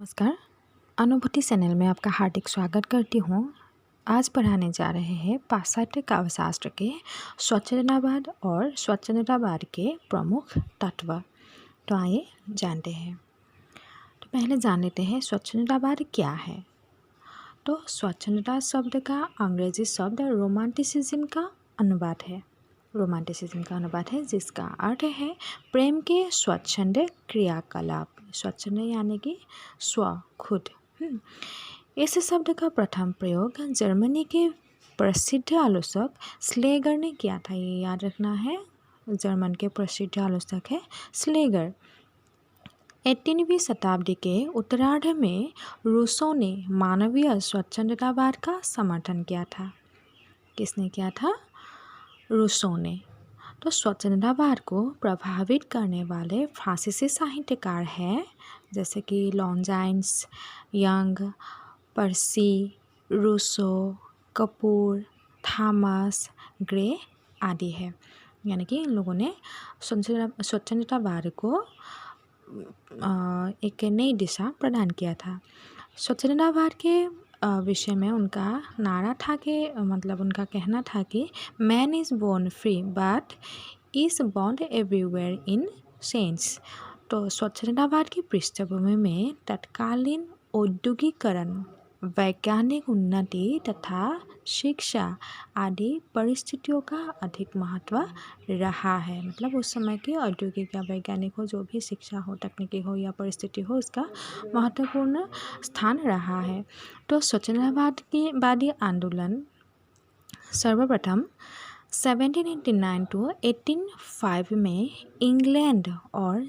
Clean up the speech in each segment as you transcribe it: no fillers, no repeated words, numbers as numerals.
नमस्कार। अनुभूति चैनल में आपका हार्दिक स्वागत करती हूँ। आज पढ़ाने जा रहे हैं पाश्चात्य काव्यशास्त्र के स्वच्छंदतावाद और स्वच्छंदतावाद के प्रमुख तत्व। तो आइए जानते हैं। तो पहले जान लेते हैं स्वच्छंदतावाद क्या है। तो स्वच्छंदता शब्द का अंग्रेजी शब्द रोमांटिसिज्म का अनुवाद है। जिसका अर्थ है प्रेम के स्वच्छंद क्रियाकलाप। स्वच्छंद यानी कि स्व खुद। इस शब्द का प्रथम प्रयोग जर्मनी के प्रसिद्ध आलोचक स्लेगर ने किया था। ये याद रखना है, जर्मन के प्रसिद्ध आलोचक है स्लेगर। 18वीं शताब्दी के उत्तरार्ध में रूसो ने मानवीय स्वच्छंदतावाद का समर्थन किया था। किसने किया था? रूसो ने। तो स्वच्छंदतावाद को प्रभावित करने वाले फ्रांसीसी साहित्यकार हैं जैसे कि लॉन्जाइन्स, यंग, पर्सी, रूसो, कपूर, थॉमस ग्रे आदि है। यानी कि इन लोगों ने स्वच्छंदतावाद को एक नई दिशा प्रदान किया था। स्वच्छंदतावाद के विषय में उनका नारा था कि उनका कहना था कि man is born free but is bound everywhere in sense. तो स्वच्छंदतावाद की पृष्ठभूमि में तत्कालीन औद्योगिकरण, वैज्ञानिक उन्नति तथा शिक्षा आदि परिस्थितियों का अधिक महत्व रहा है। मतलब उस समय की औद्योगिक या वैज्ञानिक हो, जो भी शिक्षा हो, तकनीकी हो या परिस्थिति हो, उसका महत्वपूर्ण स्थान रहा है। तो स्वच्छंदतावादी आंदोलन सर्वप्रथम 1789 to 1805 में इंग्लैंड और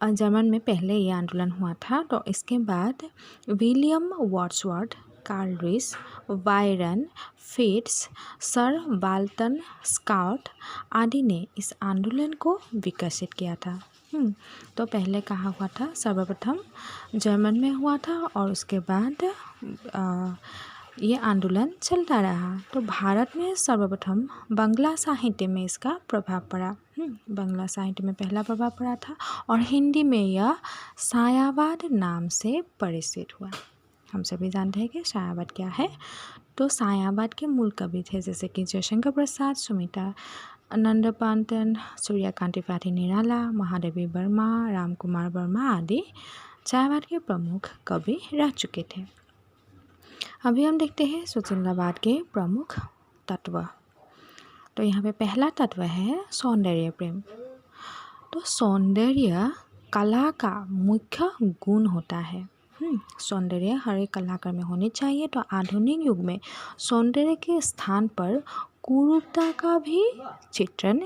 जर्मन में पहले ये आंदोलन हुआ था। तो इसके बाद William Wordsworth, Carl Lewis, Byron, फिट्स, सर वाल्टन स्कॉट आदि ने इस आंदोलन को विकसित किया था। तो पहले कहाँ हुआ था? सर्वप्रथम जर्मन में हुआ था और उसके बाद ये आंदोलन चलता रहा। तो भारत में सर्वप्रथम बांग्ला साहित्य में इसका प्रभाव पड़ा। बांग्ला साहित्य में पहला प्रभाव पड़ा था और हिंदी में यह सायावाद नाम से परिचित हुआ। हम सभी जानते हैं कि सायावाद क्या है। तो सायावाद के मूल कवि थे जैसे कि जयशंकर प्रसाद, सुमित्रा नंद पंत, सूर्यकांत त्रिपाठी निराला, महादेवी वर्मा, रामकुमार वर्मा आदि सायावाद के प्रमुख कवि रह चुके थे। अभी हम देखते हैं स्वच्छंदतावाद के प्रमुख तत्व। तो यहाँ पे पहला तत्व है सौंदर्य प्रेम। तो सौंदर्य कला का मुख्य गुण होता है। सौंदर्य हर एक कलाकार में होनी चाहिए। तो आधुनिक युग में सौंदर्य के स्थान पर कुरूपता का भी चित्रण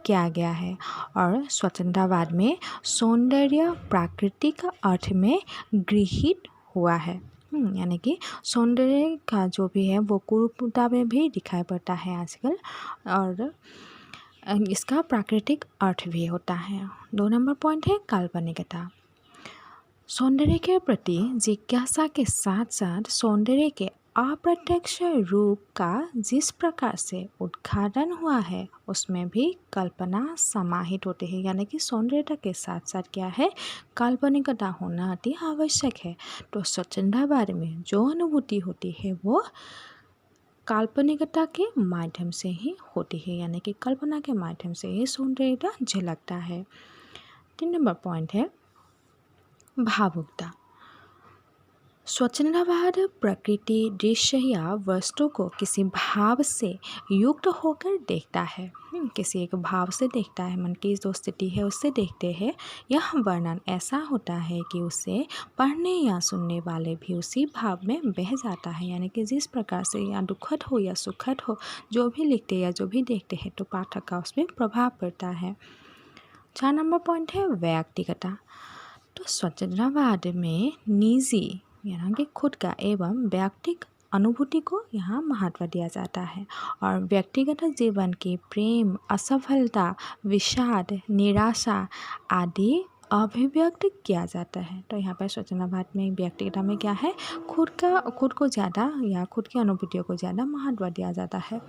किया गया है और स्वच्छंदतावाद में सौंदर्य प्राकृतिक अर्थ में गृहीत हुआ है। यानी कि सौंदर्य का जो भी है वो कुरूपता में भी दिखाई पड़ता है आजकल, और इसका प्राकृतिक अर्थ भी होता है। 2 नंबर पॉइंट है काल्पनिकता। सौंदर्य के प्रति जिज्ञासा के साथ साथ सौंदर्य के अप्रत्यक्ष रूप का जिस प्रकार से उद्घाटन हुआ है उसमें भी कल्पना समाहित होती है। यानी कि सौंदर्यता के साथ साथ क्या है? काल्पनिकता होना अति आवश्यक है। तो स्वच्छंदतावाद में जो अनुभूति होती है वो काल्पनिकता के माध्यम से ही होती है। यानी कि कल्पना के माध्यम से ही सौंदर्यता झलकता है। 3 नंबर पॉइंट है भावुकता। स्वच्छंदतावाद प्रकृति, दृश्य या वस्तु को किसी भाव से युक्त होकर देखता है। किसी एक भाव से देखता है, मन की जो स्थिति है उससे देखते हैं। यह वर्णन ऐसा होता है कि उसे पढ़ने या सुनने वाले भी उसी भाव में बह जाता है। यानी कि जिस प्रकार से या दुखद हो या सुखद हो, जो भी लिखते या जो भी देखते हैं तो पाठक का उसमें प्रभाव पड़ता है। 4 नंबर पॉइंट है व्यक्तिगता। तो स्वच्छंदतावाद में निजी यानी कि खुद का एवं व्यक्तिगत अनुभूति को यहाँ महत्व दिया जाता है और व्यक्तिगत जीवन की प्रेम, असफलता, विषाद, निराशा आदि अभिव्यक्त किया जाता है। तो यहाँ पर स्वच्छंदतावाद में व्यक्तिगता में क्या है? खुद को ज़्यादा या खुद की अनुभूतियों को ज़्यादा महत्व दिया जाता है,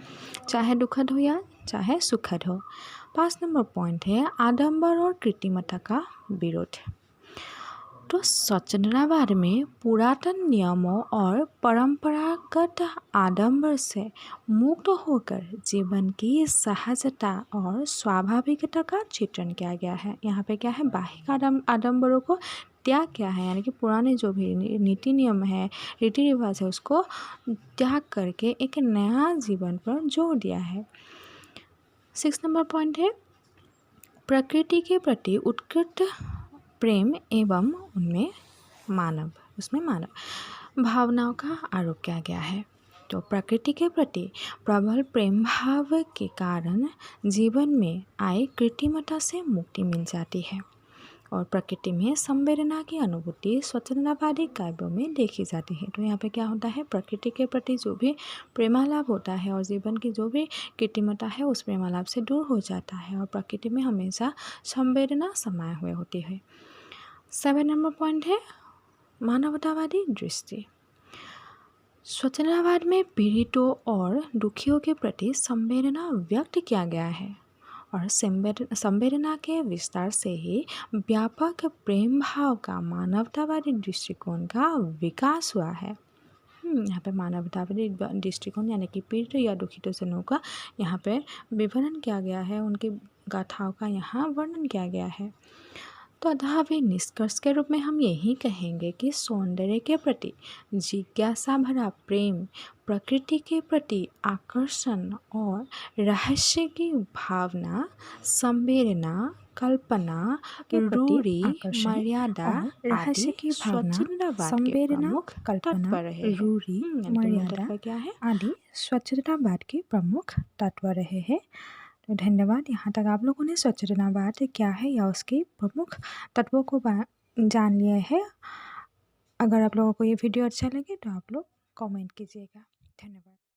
चाहे दुखद हो या चाहे सुखद हो। 5 नंबर पॉइंट है आडंबर और कृत्रिमता का विरोध। तो स्वतंत्रतावाद में पुरातन नियमों और परंपरागत आडंबर से मुक्त होकर जीवन की सहजता और स्वाभाविकता का चित्रण किया गया है। यहाँ पे क्या है, बाह्य आडंबरों को त्याग किया है, यानी कि पुराने जो भी नीति नियम है, रीति रिवाज है, उसको त्याग करके एक नया जीवन पर जोर दिया है। 6 नंबर पॉइंट है, प्रकृति के प्रति उत्कृष्ट प्रेम एवं उसमें मानव भावनाओं का आरोप किया गया है। तो प्रकृति के प्रति प्रबल प्रेम भाव के कारण जीवन में आए कृत्रिमता से मुक्ति मिल जाती है और प्रकृति में संवेदना की अनुभूति स्वतंत्रतावादी काव्यों में देखी जाती है। तो यहाँ पे क्या होता है, प्रकृति के प्रति जो भी प्रेमालाप होता है और जीवन की जो भी कृत्रिमता है उस प्रेमालाप से दूर हो जाता है और प्रकृति में हमेशा संवेदना समाये हुए होती है। 7 नंबर पॉइंट है, मानवतावादी दृष्टि। स्वतंत्रतावाद में पीड़ितों और दुखियों के प्रति संवेदना व्यक्त किया गया है और संवेदना के विस्तार से ही व्यापक प्रेम भाव का मानवतावादी दृष्टिकोण का विकास हुआ है। यहाँ पे मानवतावादी दृष्टिकोण यानी कि पीड़ित या दुखित जनों का यहाँ पे विवरण किया गया है, उनकी गाथाओं का यहाँ वर्णन किया गया है। तो अतः वे निष्कर्ष के रूप में हम यही कहेंगे कि सौंदर्य के प्रति जिज्ञासा भरा प्रेम, प्रकृति के प्रति आकर्षण और रहस्य की भावना, संवेदना, कल्पना, रूढ़ि, मर्यादा, रहस्य की भावना, संवेदना, कल्पना, रूढ़ि, मर्यादा क्या है आदि स्वतंत्रतावाद के प्रमुख तत्व रहे हैं। तो धन्यवाद। यहाँ तक आप लोगों ने स्वतंत्रतावाद क्या है या उसके प्रमुख तत्वों को जान लिया है। अगर आप लोगों को ये वीडियो अच्छा लगे तो आप लोग कमेंट कीजिएगा। धन्यवाद।